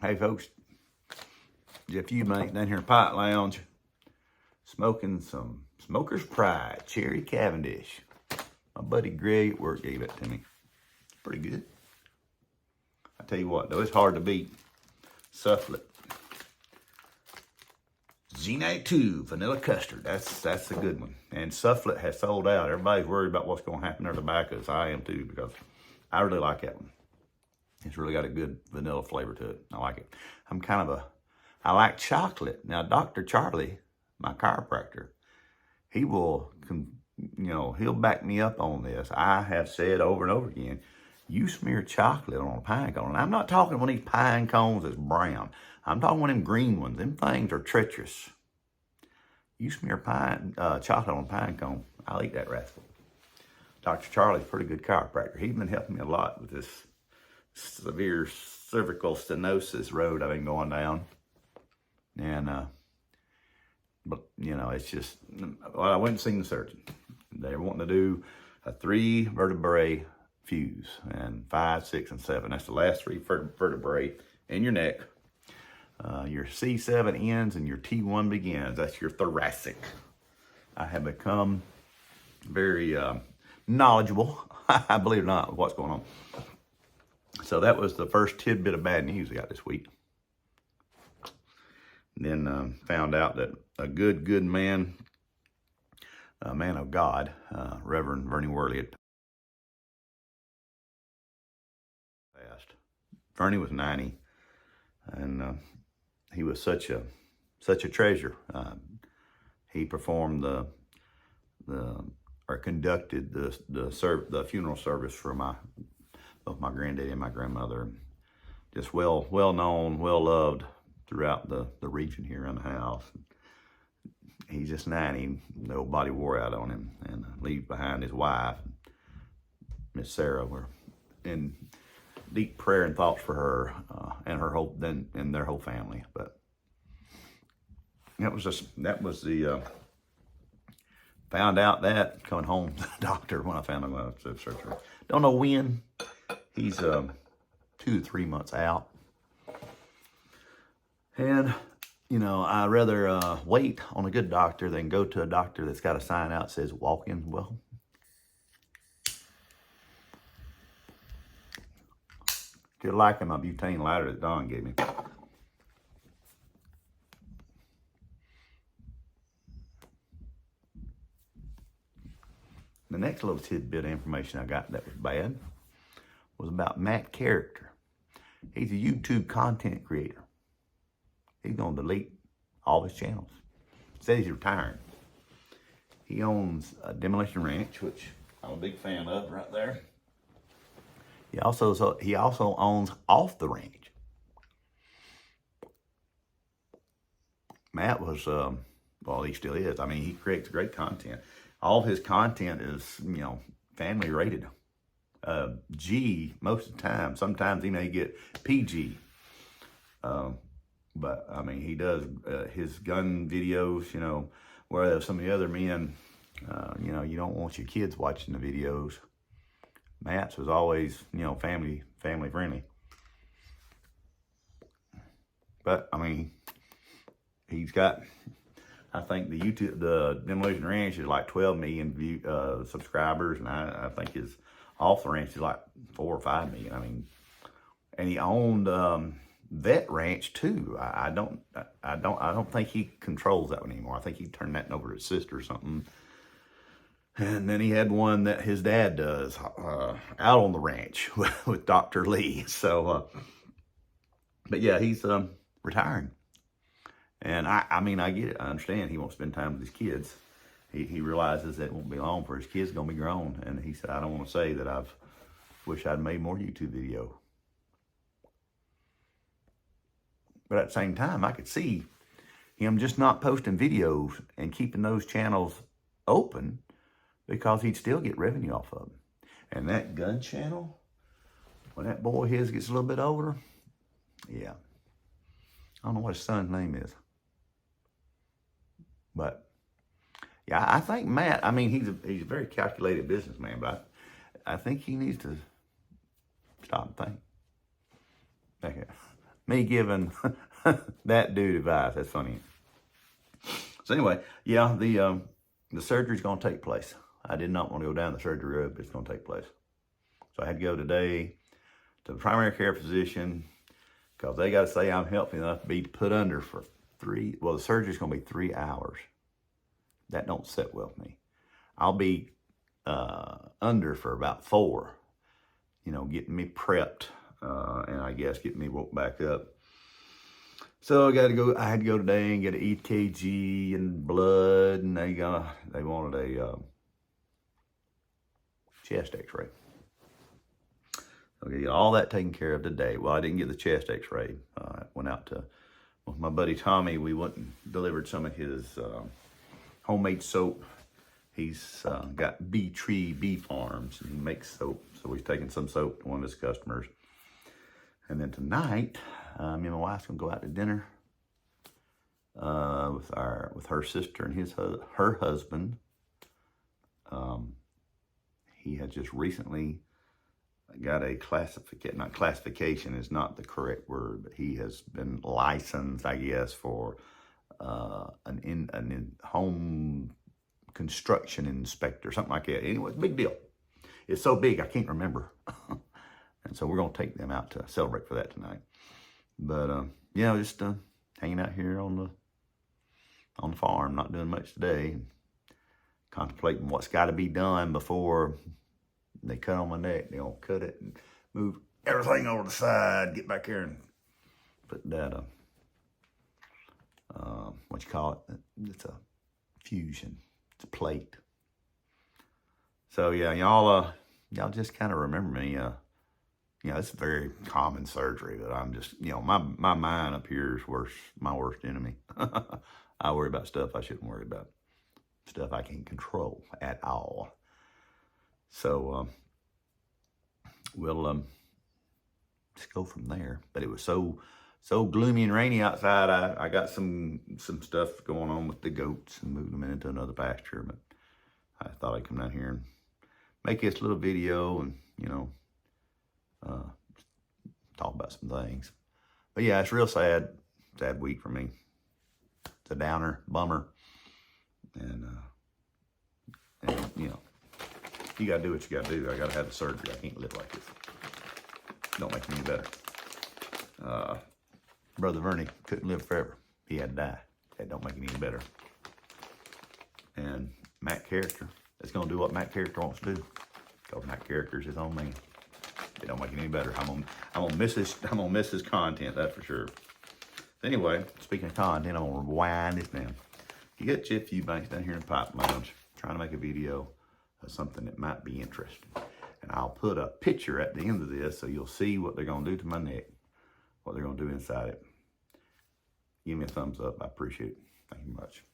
Hey folks, Jeff Eubanks down here in Pike Lounge, smoking some Smoker's Pride Cherry Cavendish. My buddy Greg at work gave it to me. Pretty good. I tell you what though, it's hard to beat Sufflet Z-Night 2 Vanilla Custard. That's a good one. And Sufflet has sold out. Everybody's worried about what's going to happen to their tobaccos. I am too, because I really like that one. It's really got a good vanilla flavor to it. I like it. I like chocolate. Now, Dr. Charlie, my chiropractor, he will, he'll back me up on this. I have said over and over again, you smear chocolate on a pine cone. And I'm not talking one of these pine cones that's brown. I'm talking one of them green ones. Them things are treacherous. You smear chocolate on a pine cone, I'll eat that rascal. Dr. Charlie's a pretty good chiropractor. He's been helping me a lot with this severe cervical stenosis road I've been going down. And, but, it's just, well, I went and seen the surgeon. They were wanting to do a 3 vertebrae fuse, and 5, 6, and 7. That's the last 3 vertebrae in your neck. Your C7 ends and your T1 begins. That's your thoracic. I have become very knowledgeable, I believe it or not, what's going on. So that was the first tidbit of bad news I got this week. And then found out that a good man, a man of God, Reverend Vernie Worley had passed. Vernie was 90, and he was such a treasure. He performed conducted the funeral service for both my granddaddy and my grandmother. Just well known, well loved throughout the region here in the house. He's just 90. The old body wore out on him, and leaves behind his wife, Miss Sarah. We're in deep prayer and thoughts for her and their whole family. But that was the found out that coming home to the doctor when I found him out of surgery. Don't know when. He's 2 to 3 months out. And, I'd rather wait on a good doctor than go to a doctor that's got a sign out that says walk-in. Well, still liking my butane lighter that Don gave me. The next little tidbit of information I got that was bad was about Matt Character. He's a YouTube content creator. He's going to delete all his channels. He says he's retiring. He owns a Demolition Ranch, which I'm a big fan of right there. He also owns Off the Ranch. Matt was, he still is. I mean, he creates great content. All of his content is, family rated. G most of the time. Sometimes he may get PG. But I mean, he does his gun videos, whereas some of the other men, you don't want your kids watching the videos. Matt's was always, family friendly. But I mean, he's got, I think the Demolition Ranch is like 12 million subscribers, and I think his Off the Ranch is like 4 or 5 million. I mean, and he owned Vet Ranch too. I don't think he controls that one anymore. I think he turned that over to his sister or something. And then he had one that his dad does out on the ranch with Dr. Lee. So, but yeah, he's retiring. And I get it. I understand he won't spend time with his kids. He realizes that it won't be long for his kids going to be grown. And he said, I don't want to say that wish I'd made more YouTube video. But at the same time, I could see him just not posting videos and keeping those channels open because he'd still get revenue off of them. And that gun channel, when that boy his gets a little bit older, yeah. I don't know what his son's name is. But yeah, I think Matt, I mean, he's a very calculated businessman, but I think he needs to stop and think. me giving that dude advice. That's funny. So anyway, yeah, the surgery's going to take place. I did not want to go down the surgery road, but it's going to take place. So I had to go today to the primary care physician because they got to say I'm healthy enough to be put under for the surgery's going to be 3 hours. That don't sit well with me. I'll be under for about 4, getting me prepped, and I guess getting me woke back up. So I had to go today and get an EKG and blood, and they wanted a chest x-ray. Okay, get all that taken care of today. Well, I didn't get the chest x-ray. I went out to with my buddy Tommy. We went and delivered some of his homemade soap. He's got Bee Tree Bee Farms, and he makes soap. So we've taken some soap to one of his customers. And then tonight, me and my wife's gonna go out to dinner with her sister and her husband. He has just recently got a classification is not the correct word, but he has been licensed, I guess, for an home construction inspector, something like that. Anyway, it's a big deal. It's so big, I can't remember. And so we're going to take them out to celebrate for that tonight. But, just hanging out here on the farm, not doing much today. Contemplating what's got to be done before they cut on my neck. They're going to cut it and move everything over the side, get back here and put that, it's a fusion. It's a plate. So, yeah, y'all just kind of remember me. It's a very common surgery, but I'm just, my mind up here is my worst enemy. I worry about stuff I shouldn't worry about. Stuff I can't control at all. So, we'll just go from there. But it was so gloomy and rainy outside. I got some stuff going on with the goats and moved them into another pasture. But I thought I'd come down here and make this little video and, talk about some things. But yeah, it's real sad week for me. It's a downer, bummer. And you got to do what you got to do. I got to have the surgery. I can't live like this. Don't make me any better. Brother Vernie couldn't live forever. He had to die. That don't make it any better. And Matt Character is going to do what Matt Character wants to do. Because Matt Character is his own man. It don't make it any better. I'm gonna miss his content, that's for sure. Anyway, speaking of content, I'm gonna rewind this down. You got a few banks down here in Pipe Lounge trying to make a video of something that might be interesting. And I'll put a picture at the end of this so you'll see what they're gonna do to my neck, what they're gonna do inside it. Give me a thumbs up, I appreciate it. Thank you much.